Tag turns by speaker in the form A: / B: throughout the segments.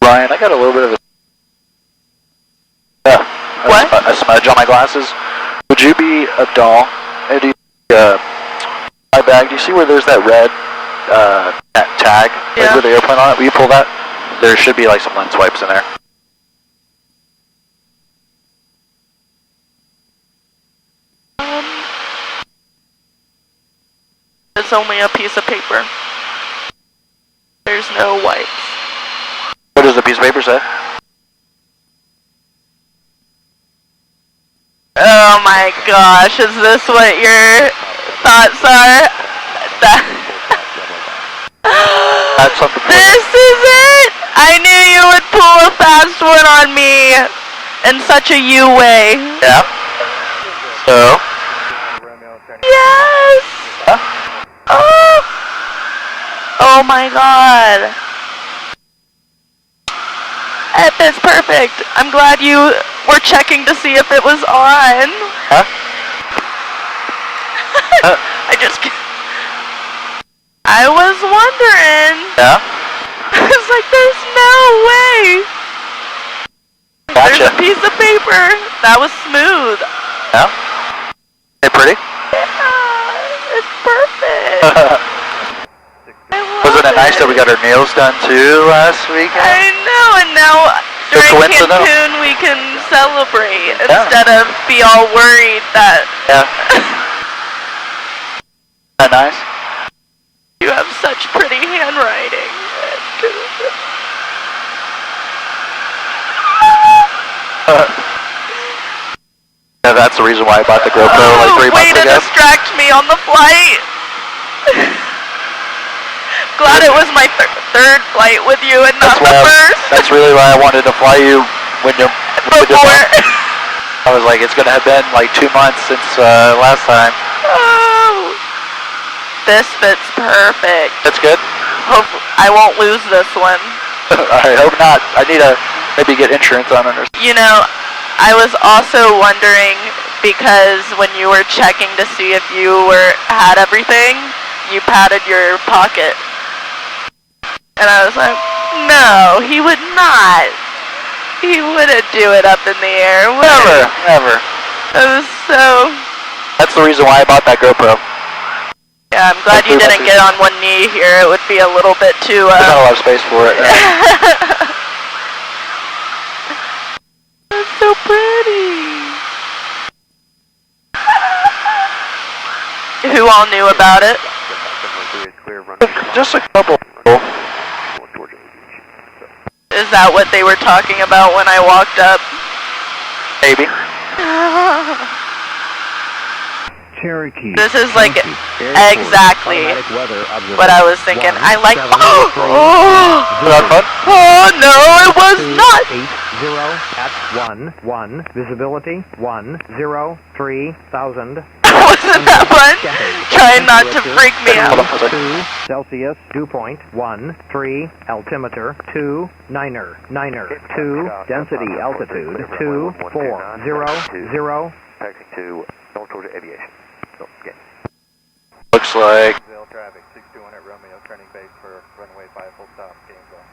A: Brian, I got a little bit of a smudge on my glasses. Would you be a doll? And do you, my bag, do you see where there's that red that tag like with the airplane on it? Will you pull that? There should be like some lens wipes in there.
B: It's only a piece of paper. There's no wipes.
A: What does the piece of paper say?
B: Oh my gosh, is this what your thoughts are?
A: That's something.
B: This is it! I knew you would pull a fast one on me in such a you way.
A: Yeah. So?
B: Yes!
A: Huh?
B: Oh my god. It's perfect. I'm glad you were checking to see if it was on.
A: Huh?
B: I was wondering.
A: Yeah?
B: I was like, there's no way.
A: Gotcha.
B: There's a piece of paper. That was smooth.
A: Yeah? Is it pretty?
B: Yeah, it's perfect.
A: Wasn't it nice that we got our nails done too last weekend?
B: I know, and now during Cancun we can celebrate instead of be all worried that...
A: Yeah. Isn't that nice?
B: You have such pretty handwriting.
A: Yeah, that's the reason why I bought the GoPro like 3 months ago.
B: Way to distract me on the flight. Glad it was my third flight with you and not the first.
A: That's really why I wanted to fly you when you
B: before.
A: I was like, it's gonna have been like 2 months since last time.
B: Oh, this fits perfect.
A: That's good.
B: Hope I won't lose this one.
A: I hope not. I need to maybe get insurance on it or something.
B: You know, I was also wondering because when you were checking to see if you had everything, you patted your pocket. And I was like, no, he would not. He wouldn't do it up in the air.
A: Never, never.
B: It was so...
A: That's the reason why I bought that GoPro.
B: Yeah, I'm glad you didn't get on one knee here. It would be a little bit too...
A: There's not a lot of space for it.
B: That's so pretty. Who all knew about it?
A: Just a couple people.
B: Is that what they were talking about when I walked up?
A: Maybe.
C: Cherokee.
B: This is like exactly what I was thinking. I like... Oh!
A: Was that fun?
B: Oh, no, it was not!
C: 80 at 1, visibility 103,000.
B: Wasn't that fun? Trying not to freak me out.
C: 2 Celsius, dew point 13, altimeter 2, niner 2, density altitude 2400.
D: Taxi to North Georgia Aviation. So, yeah.
A: Looks like...
D: Traffic 6200 Romeo, turning base for runway 5 full stop, Gainesville.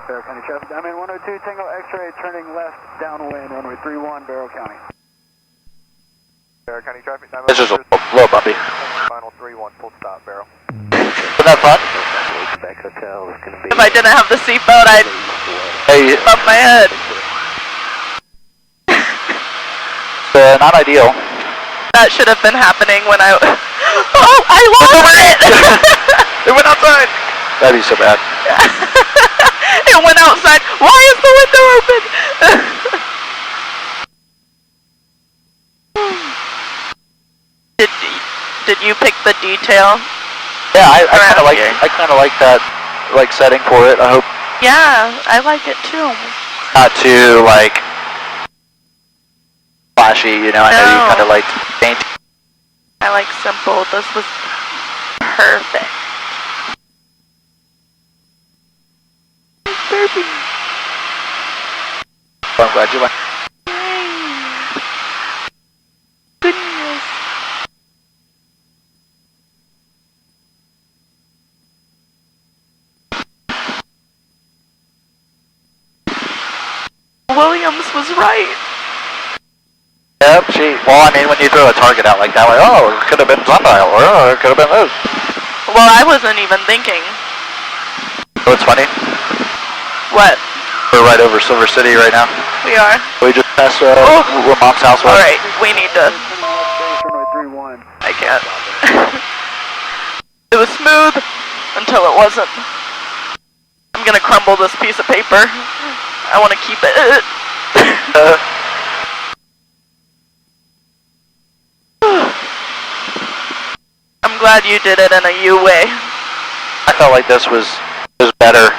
D: Barrow County traffic, I'm in 102 Tango X-ray, turning left downwind, runway 31, Barrow County. Barrow County traffic,
A: This is a little bumpy.
D: final 31, full stop, Barrow.
A: Wasn't that fun?
B: If I didn't have the seatbelt, I'd bump my head.
A: Not ideal.
B: That should have been happening when I... Oh, I lost it!
A: It went outside. That'd be so bad.
B: It went outside. Why is the window open? Did you pick the detail?
A: Yeah, I kind of like that setting for it. I hope.
B: Yeah, I like it too.
A: Not too like flashy, you know. I know you kind of like paint.
B: I like simple. This was perfect. Perfect.
A: Well, I'm glad you like.
B: was right.
A: Yep, well, I mean, when you throw a target out like that, like, oh, it could have been sundial, or oh, it could have been this.
B: Well, I wasn't even thinking.
A: Oh, it's funny.
B: What?
A: We're right over Silver City right now.
B: We are.
A: We just passed where Mom's house was.
B: Alright, we need to...
D: Runway 31.
B: I can't. It was smooth until it wasn't. I'm gonna crumble this piece of paper. I want to keep it. I'm glad you did it in a U way.
A: I felt like this was better.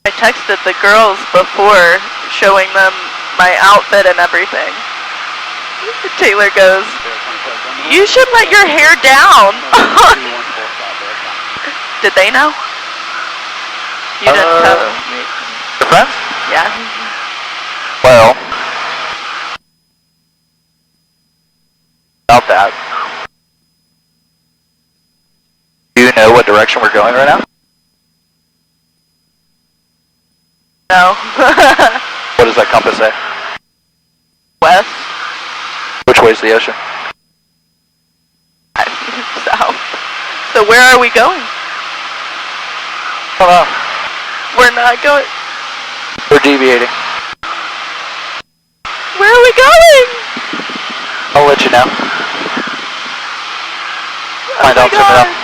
B: I texted the girls before showing them my outfit and everything. Taylor goes, "You should let your hair down." Did they know? You didn't tell me.
A: Your friends?
B: Yeah.
A: Well, about that. Do you know what direction we're going right now?
B: No.
A: What does that compass say?
B: West.
A: Which way's the ocean?
B: South. So where are we going?
A: I don't know.
B: We're not going.
A: We're deviating.
B: Where are we going?
A: I'll let you know.
B: Oh
A: Find
B: my
A: out soon enough.
B: God.